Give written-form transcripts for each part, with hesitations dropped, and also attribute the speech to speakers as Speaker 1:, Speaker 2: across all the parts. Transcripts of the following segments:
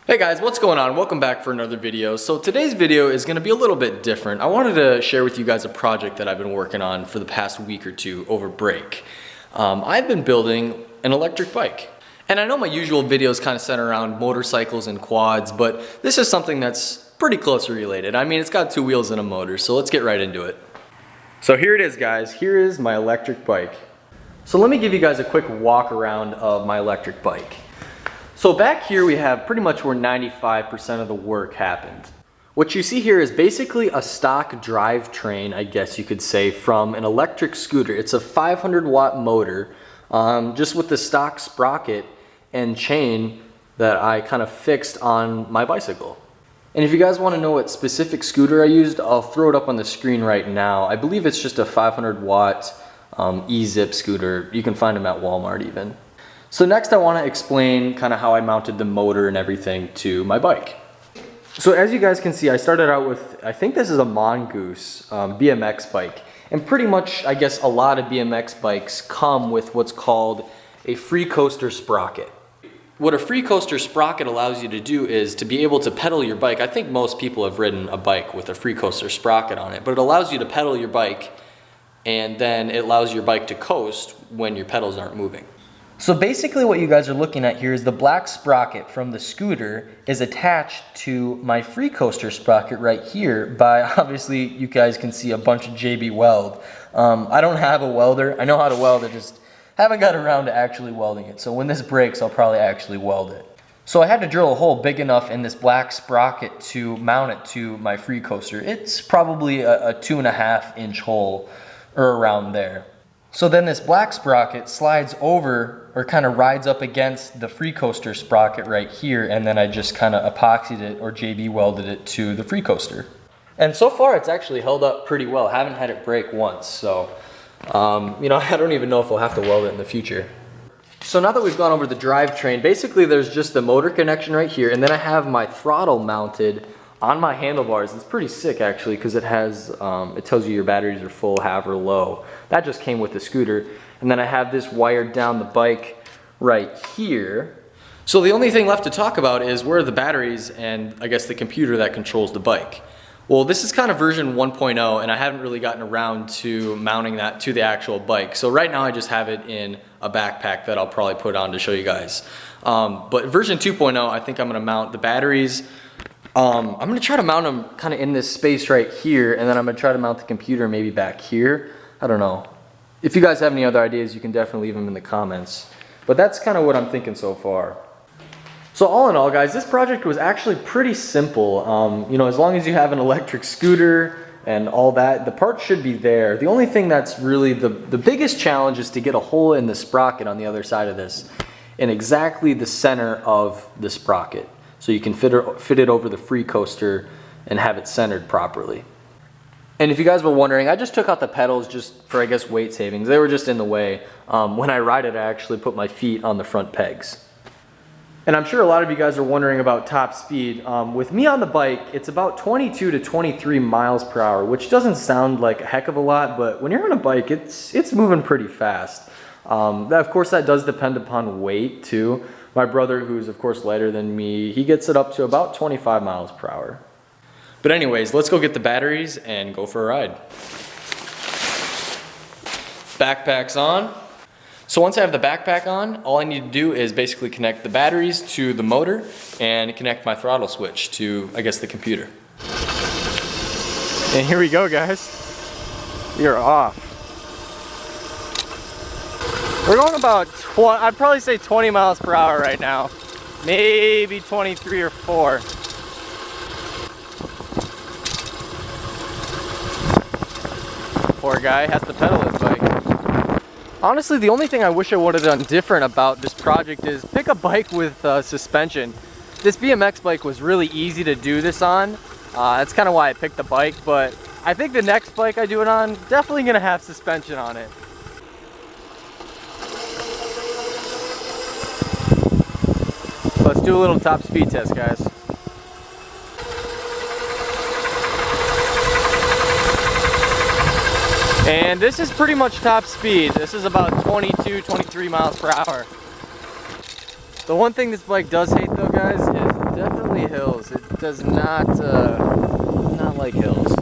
Speaker 1: Hey guys, what's going on? Welcome back for another video. So today's video is going to be a little bit different. I wanted to share with you guys a project that I've been working on for the past week or two over break. I've been building an electric bike. And I know my usual videos kind of center around motorcycles and quads, but this is something that's pretty closely related. I mean, it's got two wheels and a motor, so let's get right into it. So here it is, guys. Here is my electric bike. So let me give you guys a quick walk around of my electric bike. So back here we have pretty much where 95% of the work happened. What you see here is basically a stock drivetrain, I guess you could say, from an electric scooter. It's a 500 watt motor, just with the stock sprocket and chain that I kind of fixed on my bicycle. And if you guys want to know what specific scooter I used, I'll throw it up on the screen right now. I believe it's just a 500 watt e-zip scooter. You can find them at Walmart even. So next I want to explain kind of how I mounted the motor and everything to my bike. So as you guys can see, I started out with, I think this is a Mongoose Bmx bike. And pretty much, I guess, a lot of BMX bikes come with what's called a free coaster sprocket. What a free coaster sprocket allows you to do is to be able to pedal your bike. I think most people have ridden a bike with a free coaster sprocket on it, but it allows you to pedal your bike and then it allows your bike to coast when your pedals aren't moving. So basically what you guys are looking at here is the black sprocket from the scooter is attached to my free coaster sprocket right here by, obviously you guys can see a bunch of JB weld. I don't have a welder. I know how to weld it, just haven't got around to actually welding it. So when this breaks, I'll probably actually weld it. So I had to drill a hole big enough in this black sprocket to mount it to my free coaster. It's probably a 2.5 inch hole or around there. So then this black sprocket slides over or kind of rides up against the free coaster sprocket right here, and then I just kind of epoxied it or JB welded it to the free coaster. And so far it's actually held up pretty well. I haven't had it break once, so you know, I don't even know if we'll have to weld it in the future. So now that we've gone over the drivetrain, basically there's just the motor connection right here, and then I have my throttle mounted on my handlebars. It's pretty sick actually, because it has, it tells you your batteries are full, half, or low. That just came with the scooter. And then I have this wired down the bike right here. So the only thing left to talk about is where are the batteries and I guess the computer that controls the bike. Well, this is kind of version 1.0 and I haven't really gotten around to mounting that to the actual bike. So right now I just have it in a backpack that I'll probably put on to show you guys. But version 2.0, I think I'm gonna mount the batteries. I'm gonna try to mount them kind of in this space right here, and then I'm gonna try to mount the computer maybe back here. I don't know. If you guys have any other ideas, you can definitely leave them in the comments. But that's kind of what I'm thinking so far. So all in all, guys, this project was actually pretty simple. You know, as long as you have an electric scooter and all that, the parts should be there. The only thing that's really the biggest challenge is to get a hole in the sprocket on the other side of this, in exactly the center of the sprocket, so you can fit it over the free coaster and have it centered properly. And if you guys were wondering, I just took out the pedals just for, I guess, weight savings. They were just in the way. When I ride it, I actually put my feet on the front pegs. And I'm sure a lot of you guys are wondering about top speed. With me on the bike, it's about 22 to 23 miles per hour, which doesn't sound like a heck of a lot, but when you're on a bike, it's moving pretty fast. Of course, that does depend upon weight too. My brother, who's of course lighter than me, he gets it up to about 25 miles per hour. But anyways, let's go get the batteries and go for a ride. Backpack's on. So once I have the backpack on, all I need to do is basically connect the batteries to the motor and connect my throttle switch to, I guess, the computer. And here we go, guys. We are off. We're going about, I'd probably say 20 miles per hour right now. Maybe 23 or 4. Poor guy has to pedal his bike. Honestly, the only thing I wish I would have done different about this project is pick a bike with suspension. This BMX bike was really easy to do this on. That's kind of why I picked the bike, but I think the next bike I do it on, definitely gonna have suspension on it. Let's do a little top speed test, guys. And this is pretty much top speed. This is about 22, 23 miles per hour. The one thing this bike does hate though, guys, is definitely definitely hills. It does not like hills.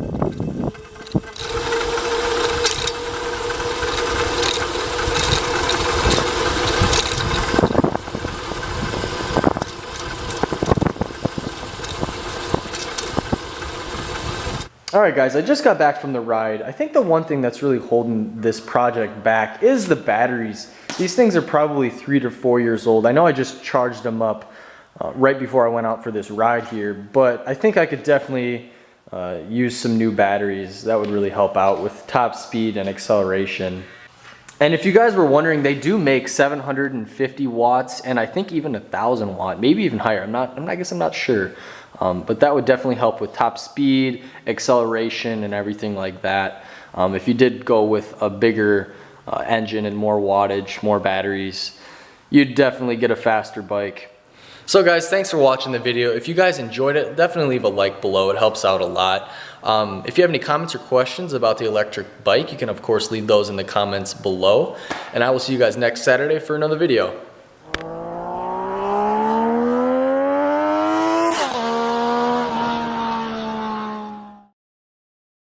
Speaker 1: All right, guys, I just got back from the ride. I think the one thing that's really holding this project back is the batteries. These things are probably 3 to 4 years old. I know I just charged them up right before I went out for this ride here, but I think I could definitely use some new batteries. That would really help out with top speed and acceleration. And if you guys were wondering, they do make 750 watts and I think even 1,000 watt, maybe even higher. I guess I'm not sure. But that would definitely help with top speed, acceleration, and everything like that. If you did go with a bigger engine and more wattage, more batteries, you'd definitely get a faster bike. So guys, thanks for watching the video. If you guys enjoyed it, definitely leave a like below. It helps out a lot. If you have any comments or questions about the electric bike, you can of course leave those in the comments below. And I will see you guys next Saturday for another video.